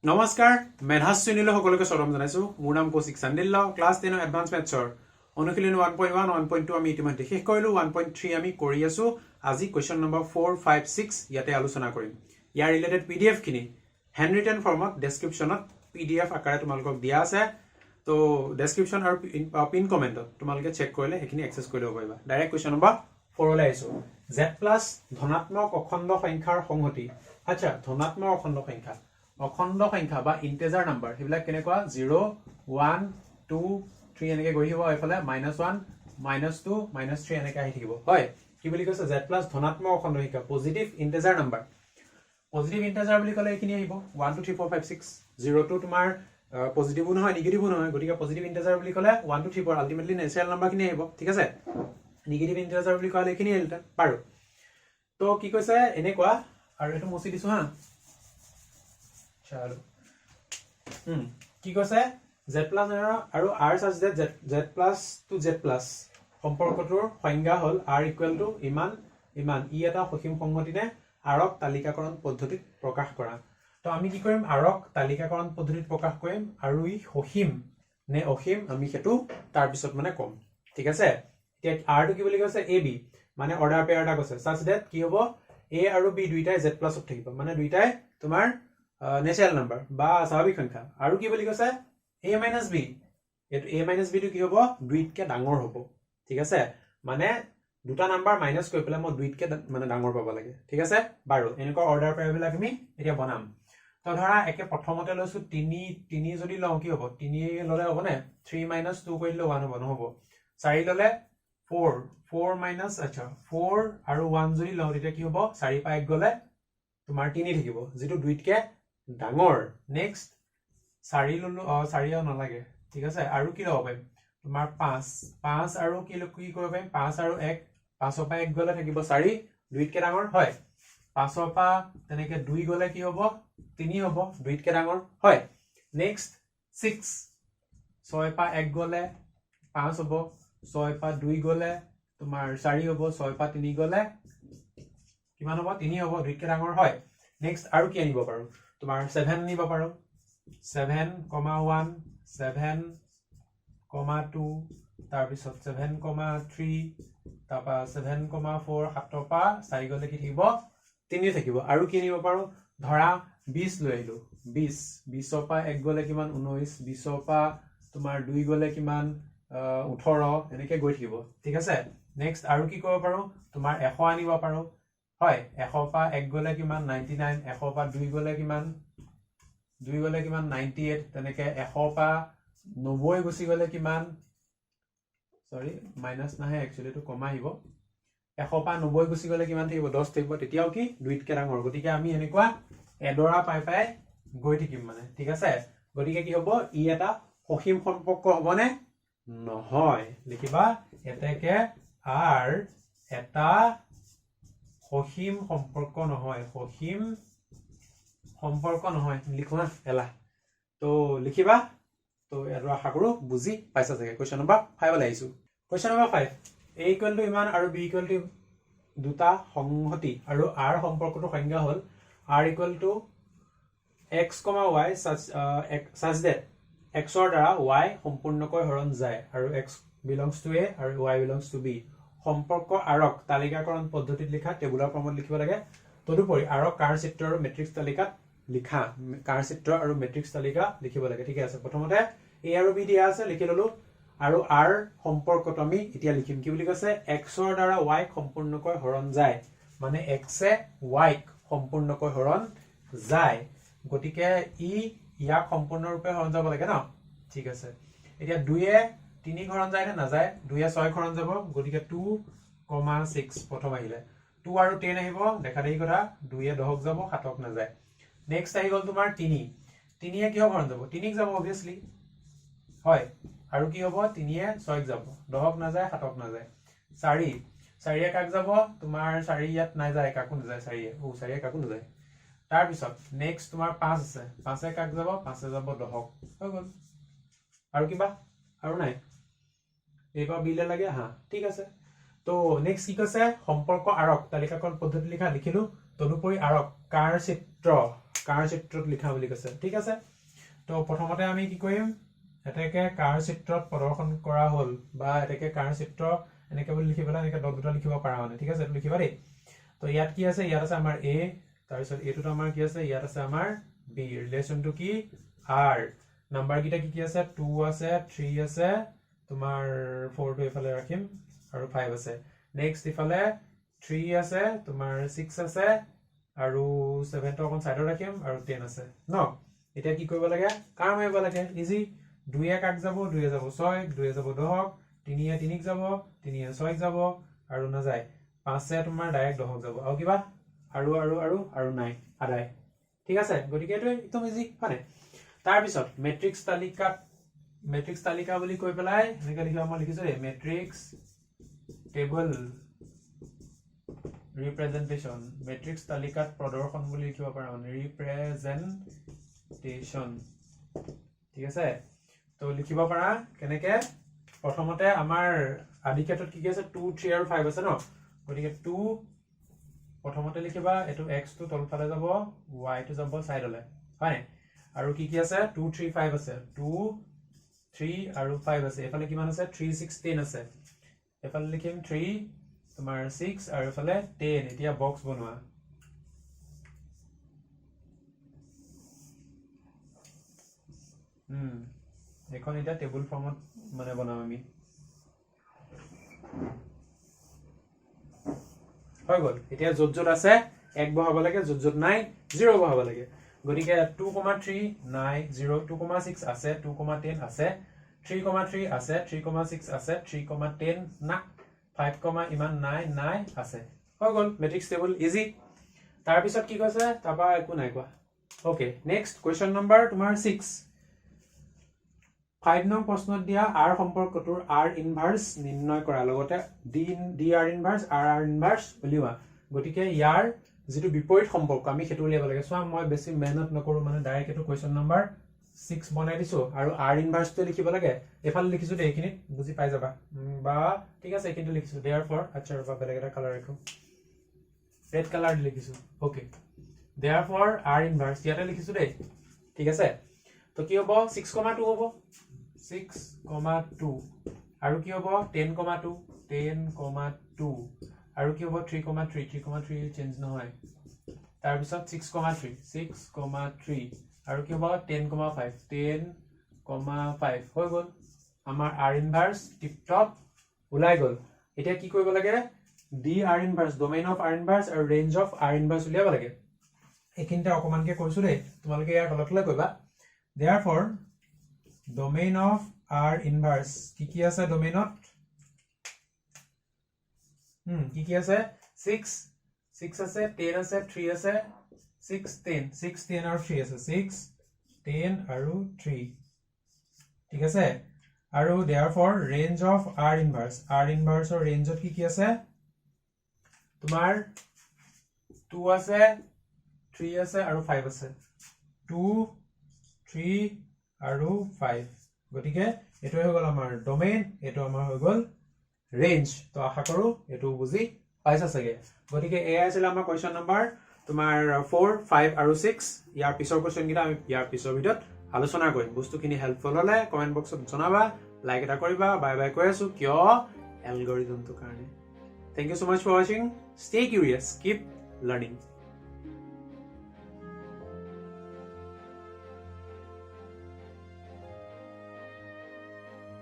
নমস্কাৰ মেধাস শ্ৰেণীলৈ সকলোকে স্বাগতম জনাইছো মোৰ নাম কৌশিক চান্দিল্য ক্লাছ 10 এডভান্স মেথছৰ অনুশীলনী 1.1 1.2 আমি ইতিমধ্যে শেষ কৰিলো 1.3 আমি কৰি আছো আজি কোৱেশ্চন নম্বৰ 4 5 6 ইয়াতে আলোচনা কৰিম ইয়াৰ ৰিলেটেড পিডিএফ খিনি হ্যান্ড ৰিটেন ফৰ্মত ডেসক্ৰিপচনত পিডিএফ আকাৰে তোমালোকক দিয়া আছে তো ডেসক্ৰিপচন আৰু পিন কমেন্টত তোমালোকে চেক কৰিলে এখিনি এক্সেস কৰি ল'ব পাৰিবা ডাইৰেক্ট কোৱেশ্চন নম্বৰ 4 লৈ আহিছো z+ ধনাত্মক অখণ্ড সংখ্যাৰ সংহতি আচ্ছা ধনাত্মক অখণ্ড সংখ্যা অখণ্ড সংখ্যা বা ইন্টিজাৰ নাম্বাৰ হেবিলাক কেনেকুৱা 0 1 2 3 এনেকে গৈ আহিব এফালে -1 -2 -3 এনেকে আহি থাকিব হয় কি বুলি কৈছে z+ ধনাত্মক অখণ্ড সংখ্যা positive integer number positive integer বুলি ক'লে এখিনি আহিব 1 2 3 4 5 6 0 টো তোমাৰ পজিটিভও নহয় নেগেটিভও নহয় গতিকে পজিটিভ ইন্টিজাৰ বুলি ক'লে 1 2 3 4 আলটিমেটলি নেচাৰেল নাম্বাৰ খিনি আহিব ঠিক আছে নেগেটিভ ইন্টিজাৰ বুলি ক'লে এখিনি আহিল পাৰো তো কি কৈছে এনেকুৱা আৰু এটো মুছি দিছো হা চলো কি কৈছে z+ আৰু r such that z+ to z+ সম্পৰ্কটোৰ সংজ্ঞা হ'ল r = ইমান ইমান ই এটা সসীম সংহতিনে আৰক তালিকাকৰণ পদ্ধতিত প্ৰকাশ কৰা তো আমি কি কৰিম আৰক তালিকাকৰণ পদ্ধতিত প্ৰকাশ কৰিম আৰু ই সসীম নে অসীম আমি হেতু তাৰ পিছত মানে কম ঠিক আছে এতিয়া r টো কি বুলি কৈছে ab মানে অৰ্ডাৰ পেয়াৰ এটা কৈছে such that কি হ'ব a আৰু b দুইটাই z+ ত থাকিব মানে দুইটাই তোমাৰ নেচাৰেল নাম্বাৰ বা স্বাভাৱিক সংখ্যা আৰু কি বুলি কৈছে a - b এটো a - b টো কি হ'ব দুইতকে ডাঙৰ হ'ব ঠিক আছে মানে দুটা নাম্বাৰ মাইনাস কৰি পেলাই মই দুইতকে মানে ডাঙৰ পাব লাগে ঠিক আছে বাৰু এনেকুৱা অৰ্ডাৰ পেয়াৰবিলাক আমি এতিয়া বনাম তো ধৰা একে প্ৰথমতে লৈছো 3 যদি লওঁ কি হ'ব 3 ললে হ'ব নে 3 - 2 কৰিলে 1 হ'ব নহব 4 ললে 4 আচ্ছা 4 আৰু 1 যদি লওঁ তেতিয়া কি হ'ব 4 পা 1 গলে তোমাৰ 3 থাকিব যেটো দুইতকে ডাঙৰ নেক্সট 4 ললো 4 নালাগে ঠিক আছে আৰু কি লব পাৰিম তোমাৰ 5 আৰু কি কৰিব পাৰিম 5 আৰু 1 5 পা 1 গলে থাকিব 4 দুইতকে ডাঙৰ হয় 5 পা তেনেকে 2 গলে কি হ'ব 3 হ'ব দুইতকে ডাঙৰ হয় নেক্সট 6 6 পা 1 গলে 5 হ'ব 6 পা 2 গলে তোমাৰ 4 হ'ব 6 পা 3 গলে কিমান হ'ব 3 হ'ব দুইতকে ডাঙৰ হয় নেক্সট আৰু কি আনিব পাৰো তোমাৰ 7 নিব পাৰো 7,1 7,2 তাৰ পিছত 7,3 তাৰপা 7,4 7 পা 4 গলে কি থাকিব 3 থাকিব আৰু কি নিব পাৰো ধৰা 20 লৈ আহিলো 20 পা 1 গলে কিমান 19 20 পা তোমাৰ 2 গলে কিমান 18 এনেকে গৈ থাকিব ঠিক আছে নেক্সট আৰু কি কৰিব পাৰো তোমাৰ 100 আনিব পাৰো হয় 100 পা 1 গলে কিমান 99 100 পা 2 গলে কিমান 98 তেনেকে 100 পা 90 গুছি গলে কিমান সৰি মাইনাস নাহে একচুয়ালি তো কমা আহিব 100 পা 90 গুছি গলে কিমান থাকিব 10 থাকিব তেতিয়াও কি দুইতকে ডাঙৰ গতিকে আমি এনেকুৱা এডৰা পাই গৈ থাকিম মানে ঠিক আছে গতিকে কি হ'ব ই এটা সসীম সম্পৰ্ক হ'বনে নহয় লিখিবা এতেকে r এটা সসীম সম্পৰ্ক নহয় সসীম সম্পৰ্ক নহয় লিখো না এলা তো লিখিবা তো এটো আশা কৰো বুজি পাইছা চাগে কোৱেশ্চন নম্বৰ 5 লৈ আহিছো কোৱেশ্চন নম্বৰ 5 a = ইমান আৰু b = দুটা সংহতি আৰু r সম্পৰ্কটোৰ সংজ্ঞা হ'ল r = x, y such that x ৰ দ্বাৰা y সম্পূৰ্ণকৈ হৰণ যায় আৰু x belongs to a আৰু y belongs to b সম্পৰ্ক আৰক তালিকাকৰণ পদ্ধতিত লিখা টেবুলাৰ ফৰ্মত লিখিব লাগে তদুপৰি আৰক কাৰ চিত্ৰ আৰু মেট্ৰিক্স তালিকাত লিখা কাৰ চিত্ৰ আৰু মেট্ৰিক্স তালিকা লিখিব লাগে ঠিক আছে প্ৰথমতে a আৰু b দিয়া আছে লিখি ললো আৰু r সম্পৰ্কটো আমি এতিয়া লিখিম কি বুলি কৈছে x ৰ দ্বাৰা y সম্পূৰ্ণকৈ হৰণ যায় মানে x এ y সম্পূৰ্ণকৈ হৰণ যায় গতিকে ই ইয়াক সম্পূৰ্ণৰূপে হৰণ যাব লাগে ন ঠিক আছে এতিয়া 2 এ 3 হৰণ যায় নে নাযায় 2 এ 6 হৰণ যাব গতিকে 2,6 প্ৰথম আহিলে 2 আৰু 10 আহিব দেখা দেখি কথা 2 এ 10ক যাব 7ক নাযায় নেক্সট আহি গল তোমাৰ 3 এ কি হৰণ যাব 3ক যাব obviously হয় আৰু কি হ'ব 3 এ 6ক যাব 10ক নাযায় 7ক নাযায় 4 এ কাক যাব তোমাৰ 4 ইয়াত নাযায় কাকো নাযায় 4 এ কাকো নাযায় তাৰ পিছত নেক্সট তোমাৰ 5 আছে 5 এ কাক যাব 5 এ যাব 10ক হৈ গল আৰু কিবা আৰু নাই এইবা বিলে লাগে হা ঠিক আছে তো নেক্সট কি কৈছে সম্পৰ্ক আৰক তালিকাকৰণ পদ্ধতি লিখা লিখিলো তদুপৰি আৰক কাৰ চিত্ৰ কাৰ চিত্ৰত লিখা বুলি কৈছে ঠিক আছে তো প্ৰথমতে আমি কি কৰিম এটাকে কাৰ চিত্ৰত প্ৰদৰ্শন কৰা হ'ল বা এটাকে কাৰ চিত্ৰ এনেকে বুলি লিখিবলা এনেকে ডট দুটা লিখিব পাৰা মানে ঠিক আছে এটো লিখিবা দেই তো ইয়াত কি আছে ইয়াত আছে আমাৰ a তাৰ পিছত এটোটো আমাৰ কি আছে ইয়াত আছে আমাৰ b ৰিলেচনটো কি r নাম্বাৰ কিটা কি আছে 2 আছে 3 আছে তোমাৰ 4 টো এফালে ৰাখিম আৰু 5 আছে নেক্সট ইফালে 3 আছে তোমাৰ 6 আছে আৰু 7 টো অকন সাইডত ৰাখিম আৰু 10 আছে ন এটা কি কৰিব লাগে কাৰ মাৰিব লাগে ইজি 2 এ কাক যাব 2 এ যাব 6 2 এ যাব 10 3 এ 3 যাব 3 এ 6 যাব আৰু না যায় 5 এ তোমাৰ ডাইৰেক্ট 10 যাব আৰু কিবা আৰু নাই আদায় ঠিক আছে গতিকে এটো একদম ইজি মানে তাৰ পিছত মেট্ৰিক্স তালিকা বুলি কৈ পেলাই এনেকৈ লিখিবা মই লিখিছো ৰে মেট্ৰিক্স টেবল ৰিপ্ৰেজেন্টেশন মেট্ৰিক্স তালিকাত প্ৰদৰ্শন বুলি লিখিব পাৰা মানে ৰিপ্ৰেজেন্টেশন ঠিক আছে তো লিখিব পাৰা কেনেকে প্ৰথমতে আমাৰ আদিকেটত কি আছে 2 3 আৰু 5 আছে ন গতিকে 2 প্ৰথমতে লিখিবা এটো x টো তলফালে যাব y টো যাব সাইডলে হয় আৰু কি আছে 2 3 5 আছে 2 3 আৰু 5 আছে এফালে কিমান আছে 3 6 10 আছে এফালে লিখিম 3 তোমাৰ 6 আৰু এফালে 10 এতিয়া বক্স বনোৱা এখন এটা টেবুল ফৰ্মত মানে বনাম আমি হৈ গল এতিয়া যত আছে 1 বহাব লাগে যত নাই 0 বহাব লাগে গতিকে 2,3 নাই 0 2,6 আছে 2,10 আছে 3,3 আছে 3,6 আছে 3,10 না 5, ইমান নাই আছে হৈ গল মেট্ৰিক্স টেবল ইজি তাৰ পিছত কি কৈছে তাবা একো নাই কোৱা ওকে নেক্সট কোৱেশ্চন নম্বৰ তোমাৰ 6 5 নং প্ৰশ্নত দিয়া r সম্পৰ্কটোৰ r ইনভাৰ্স নিৰ্ণয় কৰা লগতে dr ইনভাৰ্স r ইনভাৰ্স উলিওৱা গতিকে ইয়াৰ যেটো বিপৰীত সম্পৰ্ক আমি হেতু উলিয়াব লাগে সো মই বেছি মেহনত নকৰো মানে ডাইৰেক্ট এটো কোৱেশ্চন নম্বৰ 6 বনাই দিছো আৰু r ইনভাৰ্স টো লিখিব লাগে এফাল লিখিছো দে এইখিনি বুজি পাই যাবা বা ঠিক আছে এইখিনি লিখিছো therefore আচ্ছা ৰবা বেলেগ এটা কালাৰ ৰাখো ৰেড কালাৰ লিখিছো ওকে therefore r ইনভাৰ্স ইয়াতে লিখিছো দে ঠিক আছে তো কি হ'ব 6,2 হ'ব 6,2 আৰু কি হ'ব 10,2 10,2 আৰু কি হ'ব 3,3 চেঞ্জ নহয় তাৰ পিছত 6,3 আৰু কি হ'ব 10,5 10,5 হৈ গল আমাৰ r ইনভাৰ্স টিপটপ ওলাই গল এতিয়া কি কৰিব লাগে dr ইনভাৰ্স ডোমেইন অফ r ইনভাৰ্স আৰু ৰেঞ্জ অফ r ইনভাৰ্স উলিয়াব লাগে একিনটা অকমানকে কৈছো দেই তোমালোকে ইয়াৰ তলতলৈ কইবা therefore domain of r inverse কি আছে ডোমেইনত কি আছে 6 আছে 10 আছে 3 আছে 6 10 আৰু 3 আছে 6 10 আৰু 3 ঠিক আছে আৰু therefore range of r inverse or range of কি আছে তোমাৰ 2 আছে 3 আছে আৰু 5 আছে 2 3 আৰু 5 গটিকে এটো হৈ গল আমাৰ ডোমেইন এটো আমাৰ হৈ গল ৰেঞ্জ তো আশা কৰো এটো বুজি পাইছা সগে গটিকে এ আছিল আমাৰ কোৱেশ্চন নম্বৰ তোমাৰ 4 5 আৰু 6 ইয়াৰ পিছৰ কোৱেশ্চন কিটা আমি ইয়াৰ পিছৰ ভিডিওত আলোচনা কৰিম বস্তুখিনি হেল্পফুল হলে কমেন্ট বক্সত জনাবা লাইক এটা কৰিবা বাই বাই কৈ আছো কিয় এলগৰিদমটো কাৰণে thank you so much for watching stay curious keep learning